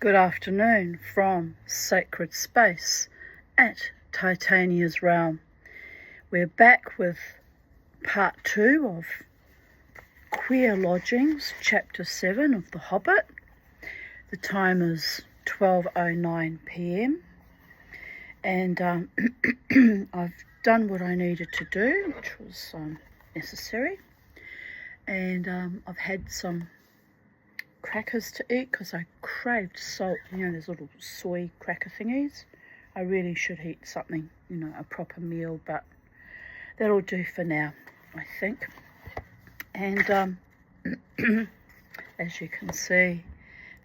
Good afternoon from Sacred Space at Titania's Realm. We're back with part 2 of Queer Lodgings, chapter 7 of The Hobbit. The time is 12:09 p.m. and I've done what I needed to do, which was necessary, and I've had some crackers to eat because I craved salt. You know, those little soy cracker thingies. I really should eat something, a proper meal, but that'll do for now, I think. And as you can see,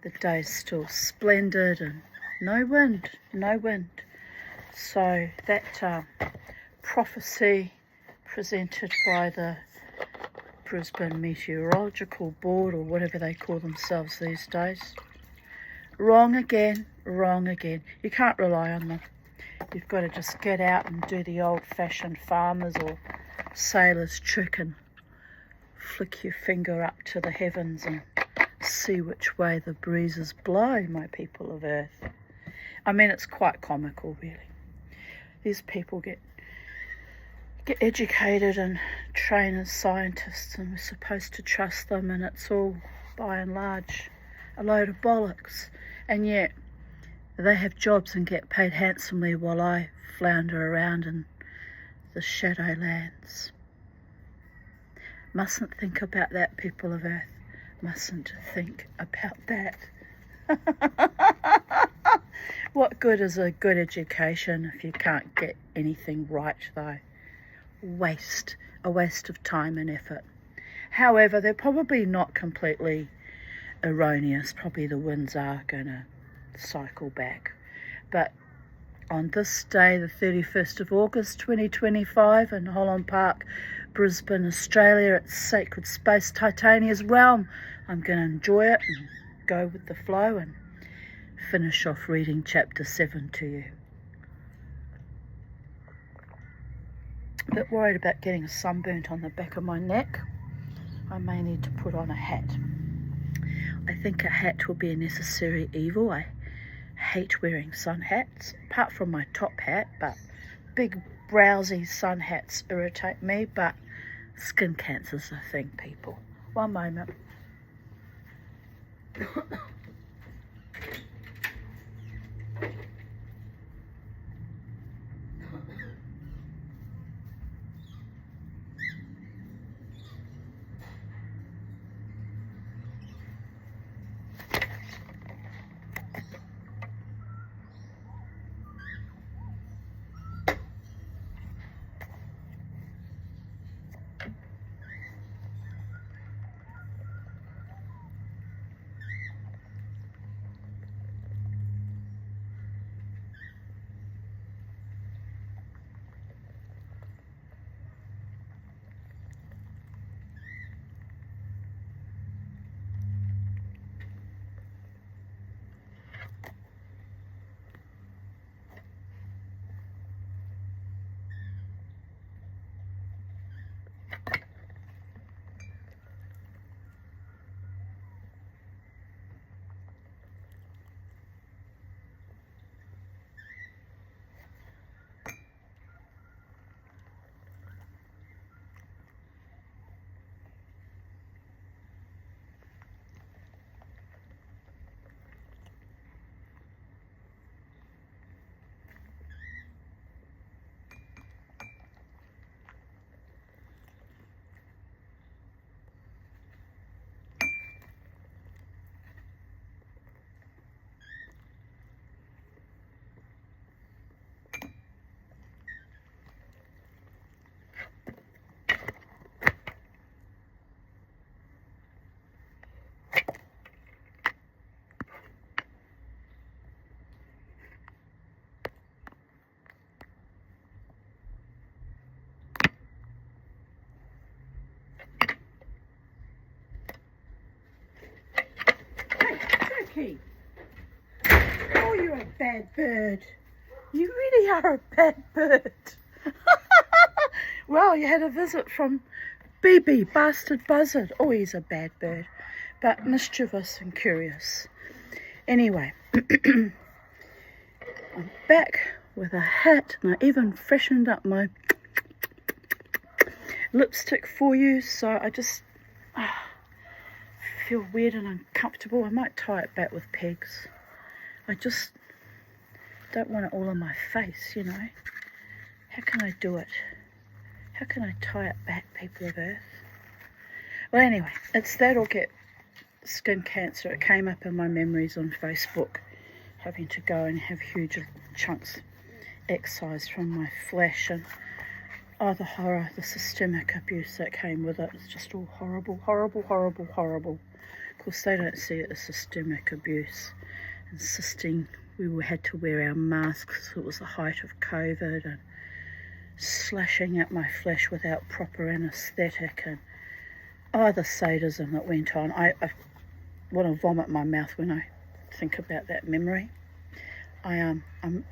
the day's still splendid and no wind. So that prophecy presented by the Brisbane Meteorological Board, or whatever they call themselves these days. Wrong again. You can't rely on them. You've got to just get out and do the old-fashioned farmers or sailors trick and flick your finger up to the heavens and see which way the breezes blow, my people of Earth. I mean, it's quite comical, really. These people get educated and train as scientists, and we're supposed to trust them, and it's all, by and large, a load of bollocks. And yet they have jobs and get paid handsomely while I flounder around in the shadowlands. Mustn't think about that, people of Earth. Mustn't think about that. What good is a good education if you can't get anything right, though? A waste of time and effort. However, they're probably not completely erroneous. Probably the winds are going to cycle back. But on this day, the 31st of August 2025, in Holland Park, Brisbane, Australia, at Sacred Space, Titania's Realm, I'm going to enjoy it and go with the flow and finish off reading chapter 7 to you. A bit worried about getting a sunburnt on the back of my neck. I may need to put on a hat. I think a hat will be a necessary evil. I hate wearing sun hats, apart from my top hat, but big browsy sun hats irritate me. But skin cancer's a thing, people. One moment. Oh, you're a bad bird. You really are a bad bird. Well, you had a visit from BB, Bastard Buzzard. Oh, he's a bad bird, but mischievous and curious. Anyway, I'm back with a hat, and I even freshened up my lipstick for you, so I just feel weird and uncomfortable. I might tie it back with pegs. I just don't want it all on my face, you know. How can I do it? How can I tie it back, people of Earth? Well, anyway, it's that or get skin cancer. It came up in my memories on Facebook, having to go and have huge chunks excised from my flesh, and the horror, the systemic abuse that came with it. It's just all horrible, horrible, horrible, horrible. Of course, they don't see it as systemic abuse, insisting we had to wear our masks. It was the height of COVID, and slashing at my flesh without proper anaesthetic, and the sadism that went on. I want to vomit my mouth when I think about that memory. I'm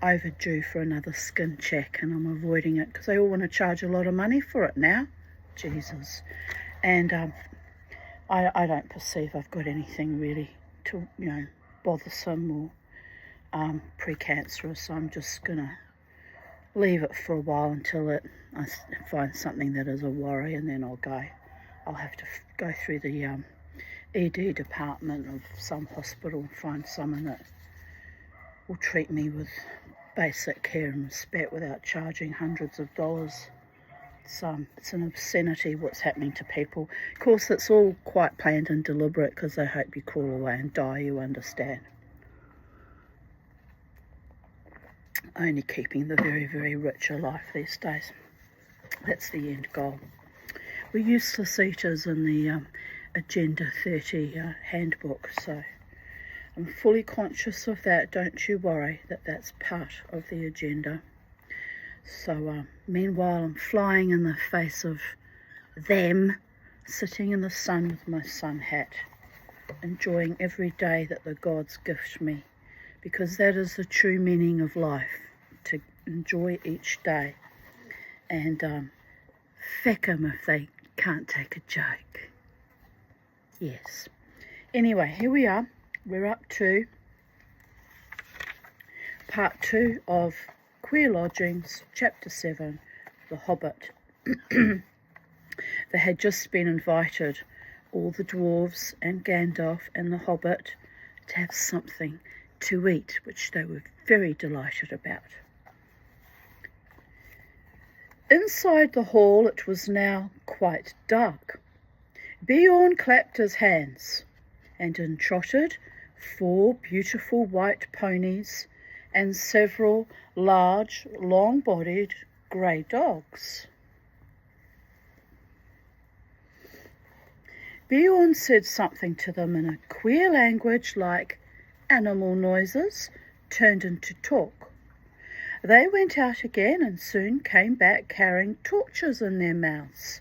overdue for another skin check, and I'm avoiding it because they all want to charge a lot of money for it now. Jesus. And I don't perceive I've got anything really to, bothersome or precancerous. So I'm just going to leave it for a while until I find something that is a worry, and then I'll have to go through the ED department of some hospital and find someone that will treat me with basic care and respect without charging hundreds of dollars. It's an obscenity what's happening to people. Of course, it's all quite planned and deliberate because they hope you crawl away and die, you understand. Only keeping the very, very rich alive these days. That's the end goal. We're useless eaters in the Agenda 30 handbook, so I'm fully conscious of that. Don't you worry, that's part of the agenda. So meanwhile, I'm flying in the face of them, sitting in the sun with my sun hat, enjoying every day that the gods gift me, because that is the true meaning of life, to enjoy each day. And feck 'em if they can't take a joke. Yes. Anyway, here we are. We're up to part 2 of Queer Lodgings, chapter 7, The Hobbit. They had just been invited, all the dwarves and Gandalf and the Hobbit, to have something to eat, which they were very delighted about. Inside the hall it was now quite dark. Beorn clapped his hands, and in trotted 4 beautiful white ponies and several large, long-bodied grey dogs. Beorn said something to them in a queer language like animal noises turned into talk. They went out again and soon came back carrying torches in their mouths,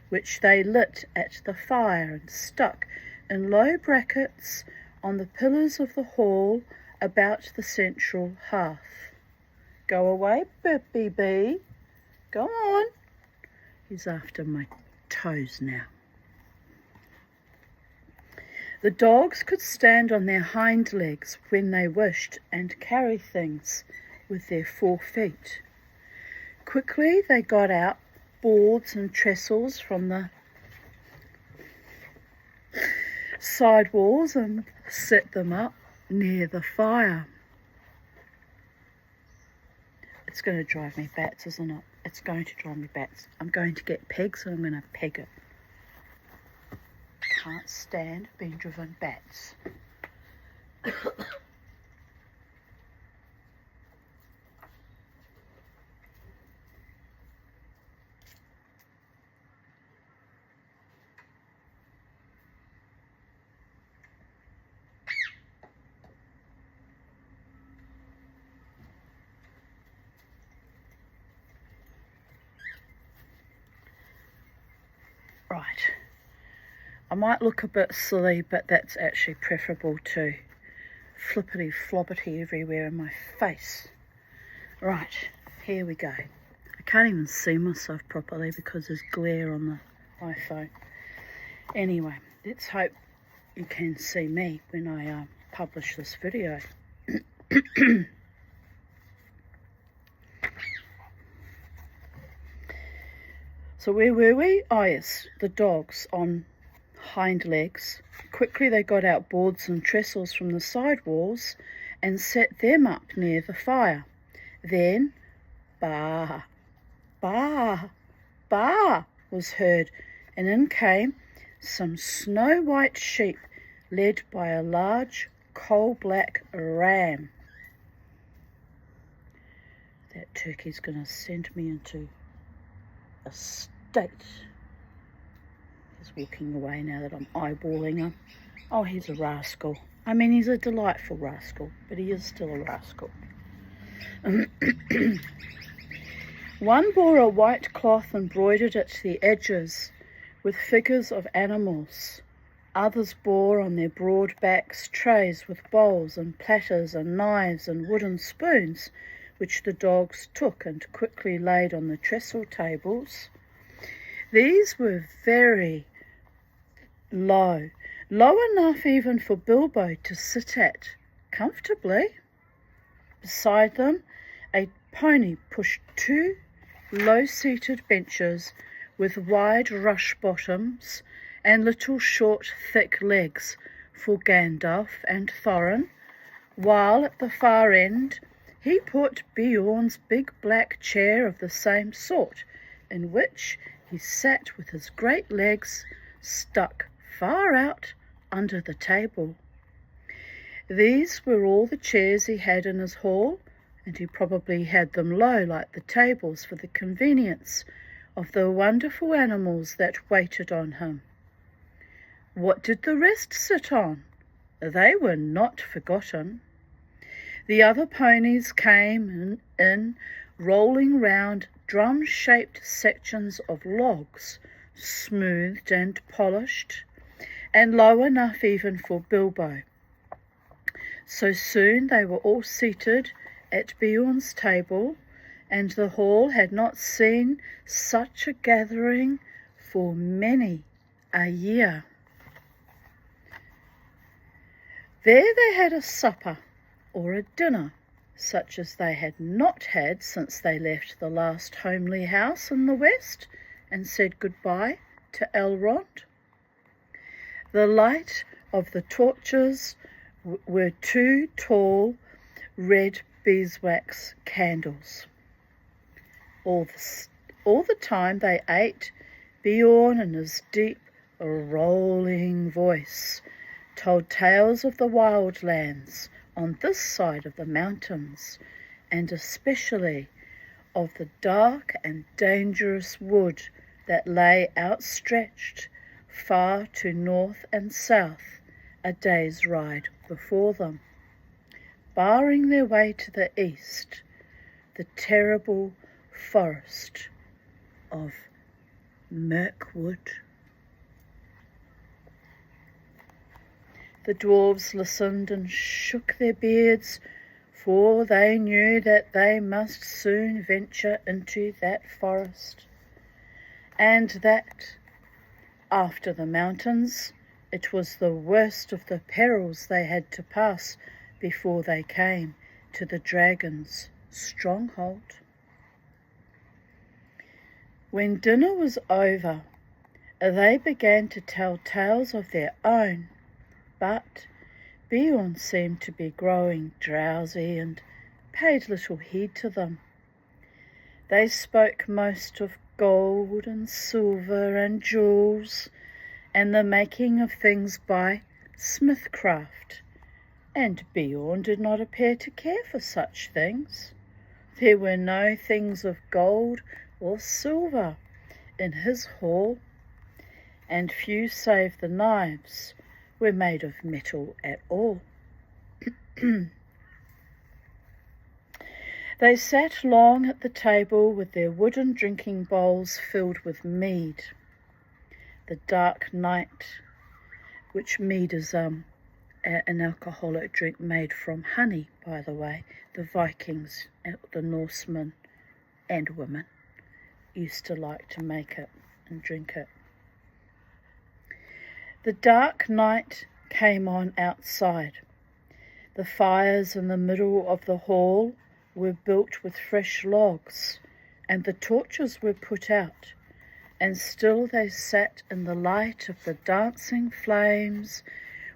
which they lit at the fire and stuck in low brackets on the pillars of the hall about the central hearth. Go away, Bippy Bee. Go on. He's after my toes now. The dogs could stand on their hind legs when they wished and carry things with their 4 feet. Quickly they got out boards and trestles from the side walls and set them up near the fire. It's going to drive me bats, isn't it? It's going to drive me bats. I'm going to get pegs and I'm going to peg it. Can't stand being driven bats. Right. I might look a bit silly, but that's actually preferable to flippity floppity everywhere in my face. Right, here we go. I can't even see myself properly because there's glare on the iPhone. Anyway, let's hope you can see me when I publish this video. So where were we? Oh yes, the dogs on hind legs. Quickly they got out boards and trestles from the side walls and set them up near the fire. Then, baa, baa, baa was heard, and in came some snow-white sheep led by a large coal-black ram. That turkey's going to send me into a state. He's walking away now that I'm eyeballing him. Oh, he's a rascal. I mean, he's a delightful rascal, but he is still a rascal. One bore a white cloth embroidered at the edges with figures of animals. Others bore on their broad backs trays with bowls and platters and knives and wooden spoons, which the dogs took and quickly laid on the trestle tables. These were very low enough even for Bilbo to sit at comfortably. Beside them, a pony pushed two low-seated benches with wide rush bottoms and little short thick legs for Gandalf and Thorin, while at the far end he put Beorn's big black chair of the same sort, in which he sat with his great legs stuck far out under the table. These were all the chairs he had in his hall, and he probably had them low like the tables for the convenience of the wonderful animals that waited on him. What did the rest sit on? They were not forgotten. The other ponies came in rolling round drum-shaped sections of logs, smoothed and polished, and low enough even for Bilbo. So soon they were all seated at Beorn's table, and the hall had not seen such a gathering for many a year. There they had a supper, or a dinner, such as they had not had since they left the last homely house in the west and said goodbye to Elrond. The light of the torches were two tall red beeswax candles. All the time they ate, Beorn in his deep, rolling voice told tales of the wildlands on this side of the mountains, and especially of the dark and dangerous wood that lay outstretched far to north and south, a day's ride before them. Barring their way to the east, the terrible forest of Mirkwood. The dwarves listened and shook their beards, for they knew that they must soon venture into that forest, and that, after the mountains, it was the worst of the perils they had to pass before they came to the dragon's stronghold. When dinner was over, they began to tell tales of their own, but Beorn seemed to be growing drowsy and paid little heed to them. They spoke most of gold and silver and jewels, and the making of things by smithcraft, and Beorn did not appear to care for such things. There were no things of gold or silver in his hall, and few save the knives were made of metal at all. They sat long at the table with their wooden drinking bowls filled with mead. The dark night, which mead is an alcoholic drink made from honey, by the way. The Vikings, the Norsemen and women used to like to make it and drink it. The dark night came on outside. The fires in the middle of the hall were built with fresh logs, and the torches were put out, and still they sat in the light of the dancing flames,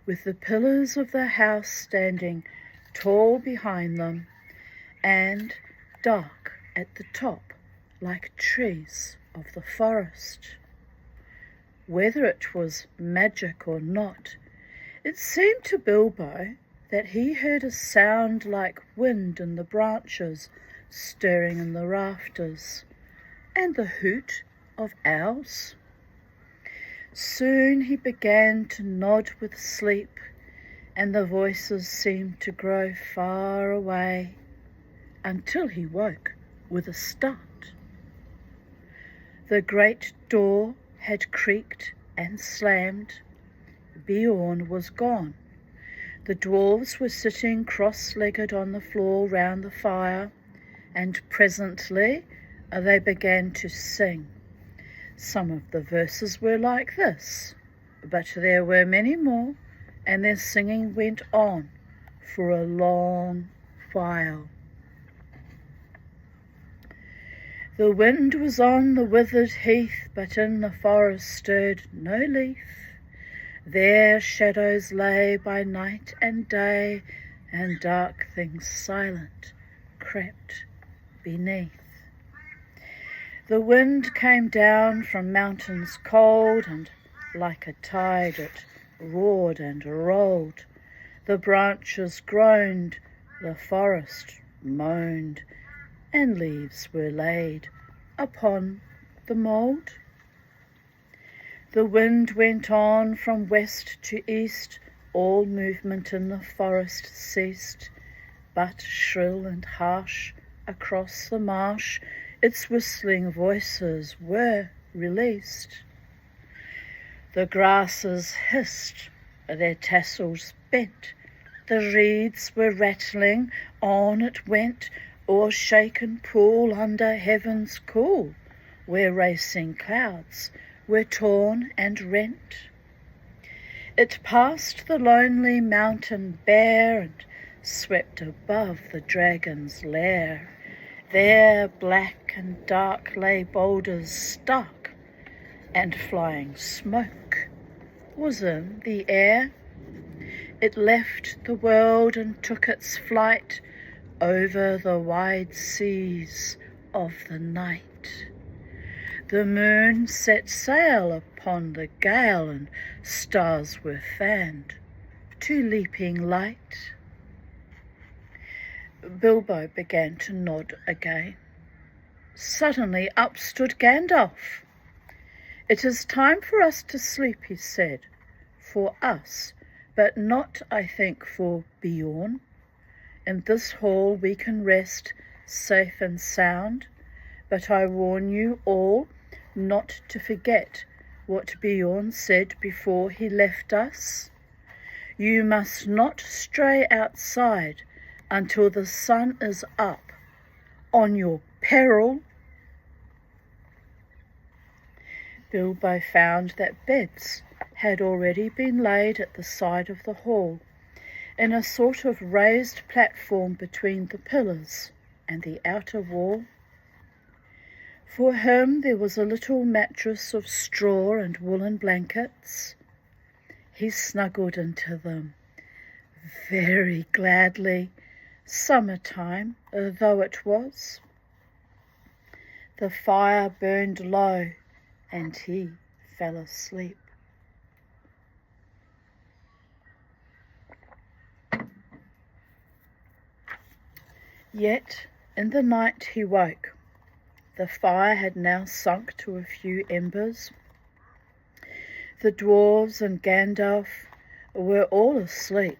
with the pillars of the house standing tall behind them, and dark at the top, like trees of the forest. Whether it was magic or not, it seemed to Bilbo that he heard a sound like wind in the branches stirring in the rafters, and the hoot of owls. Soon he began to nod with sleep, and the voices seemed to grow far away, until he woke with a start. The great door had creaked and slammed. Beorn was gone. The dwarves were sitting cross-legged on the floor round the fire, and presently they began to sing. Some of the verses were like this, but there were many more, and their singing went on for a long while. The wind was on the withered heath, but in the forest stirred no leaf. There shadows lay by night and day, and dark things silent crept beneath. The wind came down from mountains cold, and like a tide it roared and rolled. The branches groaned, the forest moaned, and leaves were laid upon the mould. The wind went on from west to east, all movement in the forest ceased, but shrill and harsh across the marsh its whistling voices were released. The grasses hissed, their tassels bent, the reeds were rattling, on it went, o'er shaken pool under heaven's cool, where racing clouds were torn and rent. It passed the lonely mountain bare, and swept above the dragon's lair. There black and dark lay boulders stark, and flying smoke was in the air. It left the world and took its flight over the wide seas of the night. The moon set sail upon the gale, and stars were fanned to leaping light. Bilbo began to nod again. Suddenly up stood Gandalf. "It is time for us to sleep," he said. "For us, but not, I think, for Beorn. In this hall we can rest safe and sound, but I warn you all not to forget what Beorn said before he left us. You must not stray outside until the sun is up, on your peril." Bilbo found that beds had already been laid at the side of the hall, in a sort of raised platform between the pillars and the outer wall. For him there was a little mattress of straw and woolen blankets. He snuggled into them very gladly, summertime though it was. The fire burned low, and he fell asleep. Yet in the night he woke. The fire had now sunk to a few embers. The dwarves and Gandalf were all asleep,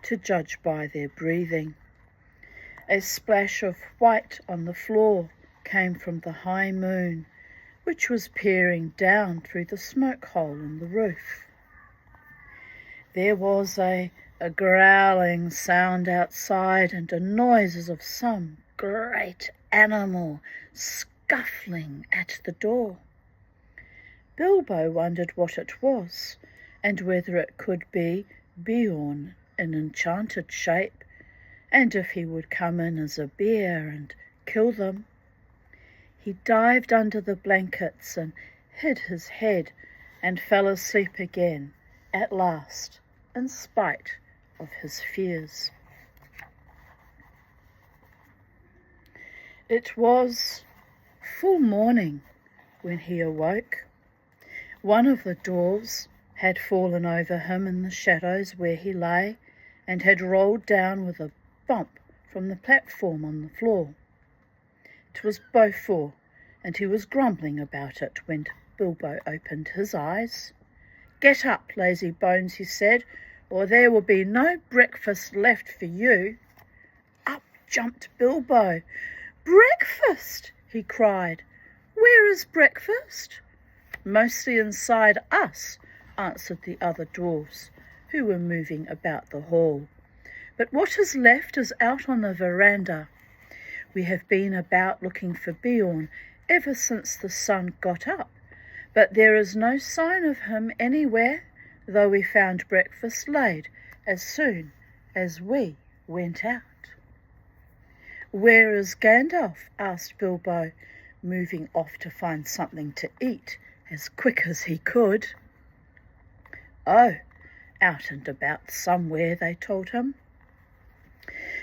to judge by their breathing. A splash of white on the floor came from the high moon, which was peering down through the smoke hole in the roof. There was a growling sound outside, and a noise as of some great animal scuffling at the door. Bilbo wondered what it was, and whether it could be Beorn in enchanted shape, and if he would come in as a bear and kill them. He dived under the blankets and hid his head and fell asleep again, at last, in spite of his fears. It was full morning when he awoke. One of the dwarves had fallen over him in the shadows where he lay, and had rolled down with a bump from the platform on the floor. It was Beaufort, and he was grumbling about it when Bilbo opened his eyes. "Get up, lazy bones," he said, "or there will be no breakfast left for you." Up jumped Bilbo. "Breakfast!" he cried. "Where is breakfast?" "Mostly inside us," answered the other dwarfs, who were moving about the hall. "But what is left is out on the veranda. We have been about looking for Beorn ever since the sun got up, but there is no sign of him anywhere, though we found breakfast laid as soon as we went out." "Where is Gandalf?" asked Bilbo, moving off to find something to eat as quick as he could. "Oh, out and about somewhere," they told him.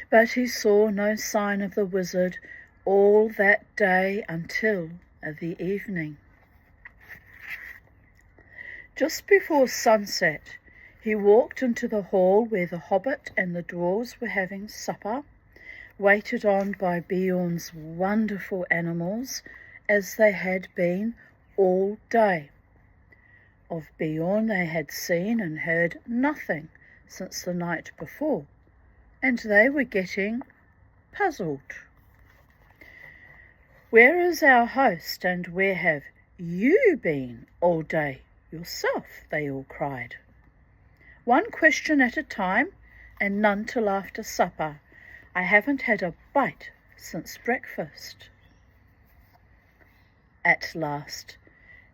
But he saw no sign of the wizard all that day until the evening. Just before sunset, he walked into the hall where the hobbit and the dwarves were having supper, waited on by Beorn's wonderful animals as they had been all day. Of Beorn they had seen and heard nothing since the night before, and they were getting puzzled. "Where is our host, and where have you been all day yourself?" they all cried. "One question at a time, and none till after supper. I haven't had a bite since breakfast." At last,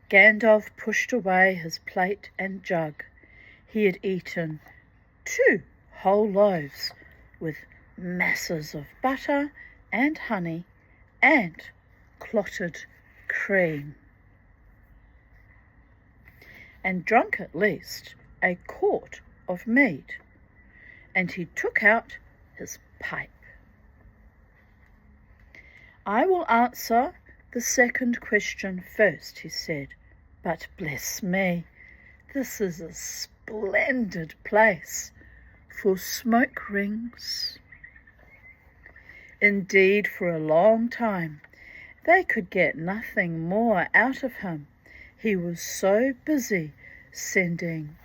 Gandalf pushed away his plate and jug. He had eaten 2 whole loaves with masses of butter and honey and clotted cream, and drunk at least a quart of mead, and he took out his pipe. "I will answer the second question first," he said, "but bless me, this is a splendid place for smoke rings." Indeed, for a long time they could get nothing more out of him. He was so busy sending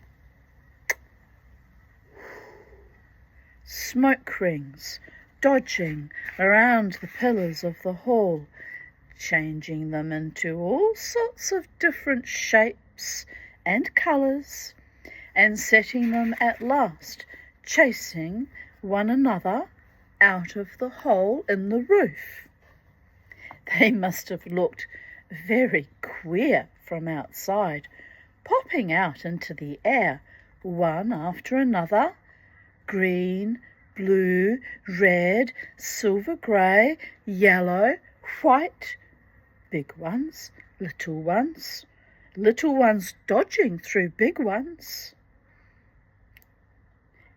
smoke rings, dodging around the pillars of the hall, changing them into all sorts of different shapes and colours, and setting them at last chasing one another out of the hole in the roof. They must have looked very queer from outside, popping out into the air one after another, green, blue, red, silver grey, yellow, white, big ones, little ones dodging through big ones,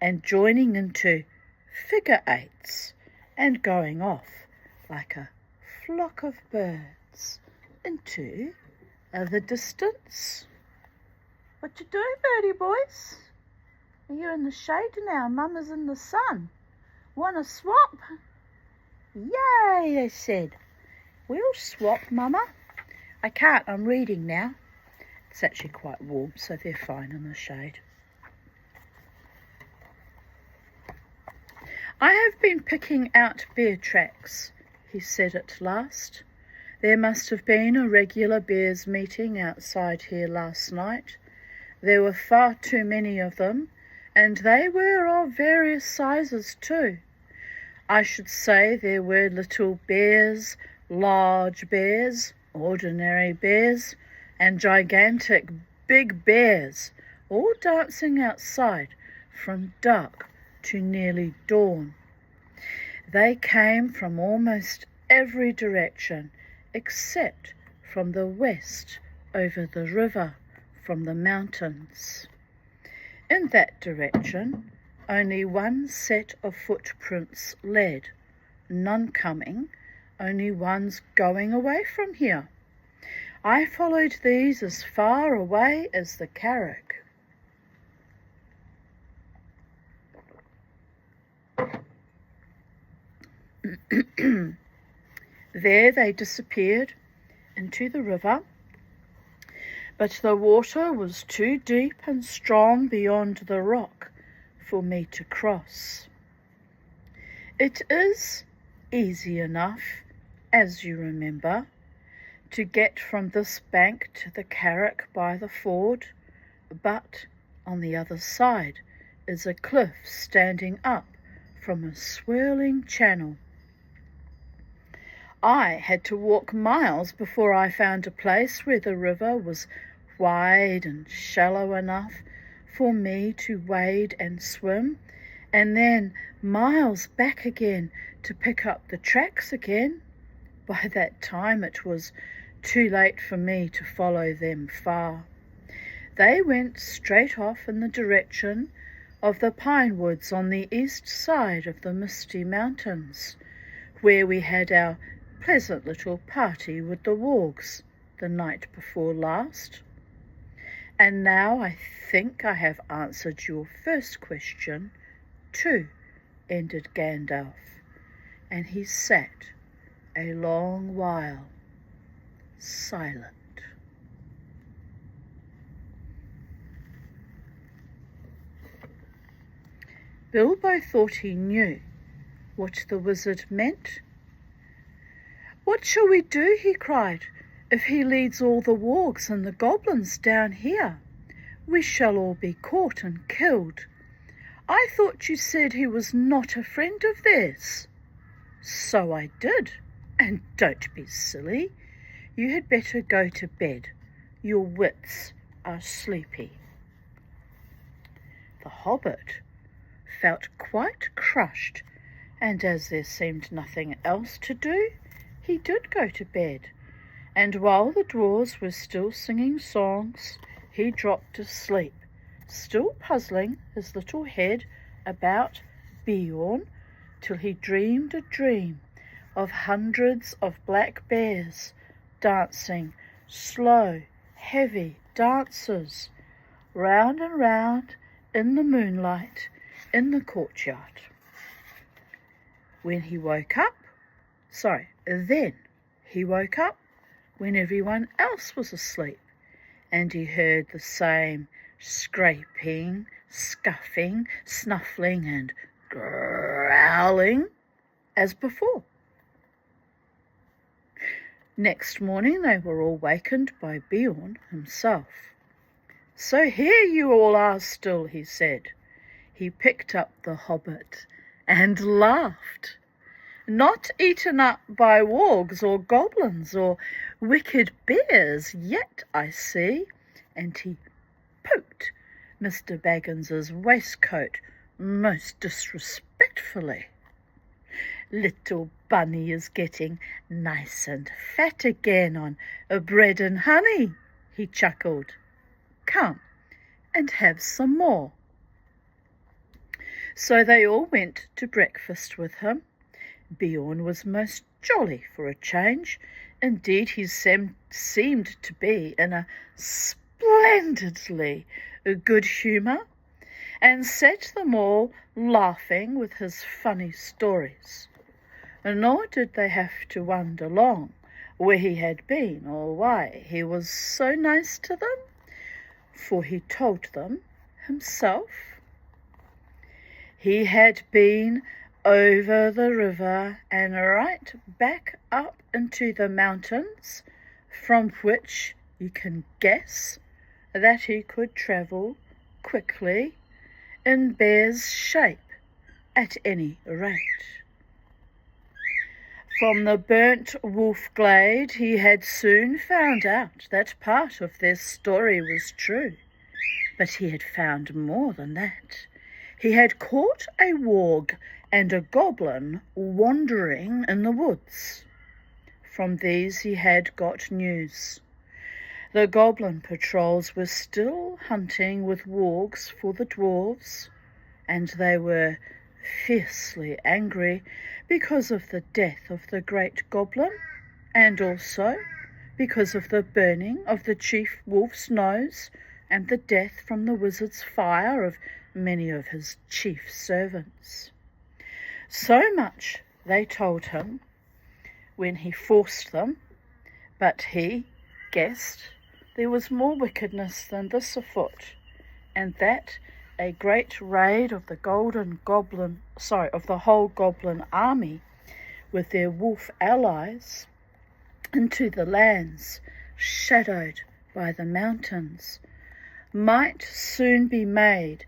and joining into figure eights and going off like a flock of birds into the distance. "What you doing, birdie boys? You're in the shade now, Mama's in the sun. Want to swap?" "Yay," they said. "We'll swap, Mama." "I can't, I'm reading now." It's actually quite warm, so they're fine in the shade. "I have been picking out bear tracks," he said at last. "There must have been a regular bears' meeting outside here last night. There were far too many of them, and they were of various sizes too. I should say there were little bears, large bears, ordinary bears, and gigantic big bears, all dancing outside from dark to nearly dawn. They came from almost every direction except from the west over the river from the mountains. In that direction, only one set of footprints led, none coming, only ones going away from here. I followed these as far away as the Carrick. There they disappeared into the river, but the water was too deep and strong beyond the rock for me to cross. It is easy enough, as you remember, to get from this bank to the Carrick by the ford, but on the other side is a cliff standing up from a swirling channel. I had to walk miles before I found a place where the river was wide and shallow enough for me to wade and swim, and then miles back again to pick up the tracks again. By that time it was too late for me to follow them far. They went straight off in the direction of the pine woods on the east side of the Misty Mountains, where we had our pleasant little party with the wargs the night before last. And now I think I have answered your first question too, ended Gandalf, and he sat a long while silent. Bilbo thought he knew what the wizard meant. "What shall we do," he cried, "if he leads all the wargs and the goblins down here? We shall all be caught and killed. I thought you said he was not a friend of theirs." "So I did, and don't be silly. You had better go to bed. Your wits are sleepy." The hobbit felt quite crushed, and as there seemed nothing else to do, he did go to bed, and while the dwarves were still singing songs, he dropped asleep, still puzzling his little head about Beorn, till he dreamed a dream of hundreds of black bears dancing, slow, heavy dances, round and round in the moonlight in the courtyard. Then he woke up when everyone else was asleep, and he heard the same scraping, scuffing, snuffling, and growling as before. Next morning they were all wakened by Beorn himself. "So here you all are still," he said. He picked up the hobbit and laughed. "Not eaten up by wargs or goblins or wicked bears yet, I see." And he poked Mr. Baggins's waistcoat most disrespectfully. "Little Bunny is getting nice and fat again on bread and honey," he chuckled. "Come and have some more." So they all went to breakfast with him. Beorn was most jolly for a change. Indeed, he seemed to be in a splendidly good humour, and set them all laughing with his funny stories. Nor did they have to wonder long where he had been or why he was so nice to them, for he told them himself. He had been over the river and right back up into the mountains, from which you can guess that he could travel quickly in bear's shape at any rate. From the burnt wolf glade he had soon found out that part of their story was true, but he had found more than that. He had caught a warg and a goblin wandering in the woods. From these he had got news. The goblin patrols were still hunting with wargs for the dwarves, and they were fiercely angry because of the death of the great goblin, and also because of the burning of the chief wolf's nose and the death from the wizard's fire of many of his chief servants. So much they told him when he forced them, but he guessed there was more wickedness than this afoot, and that a great raid of the whole goblin army with their wolf allies into the lands shadowed by the mountains might soon be made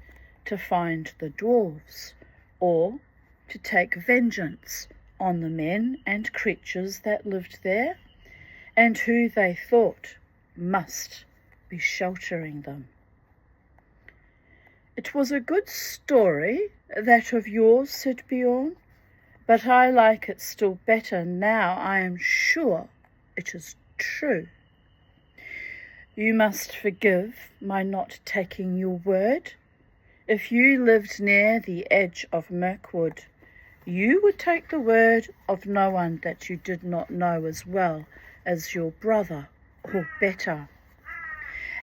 to find the dwarves, or to take vengeance on the men and creatures that lived there, and who they thought must be sheltering them. It was a good story, that of yours, said Bjorn, but I like it still better now I am sure it is true. You must forgive my not taking your word. If you lived near the edge of Mirkwood, you would take the word of no one that you did not know as well as your brother, or better.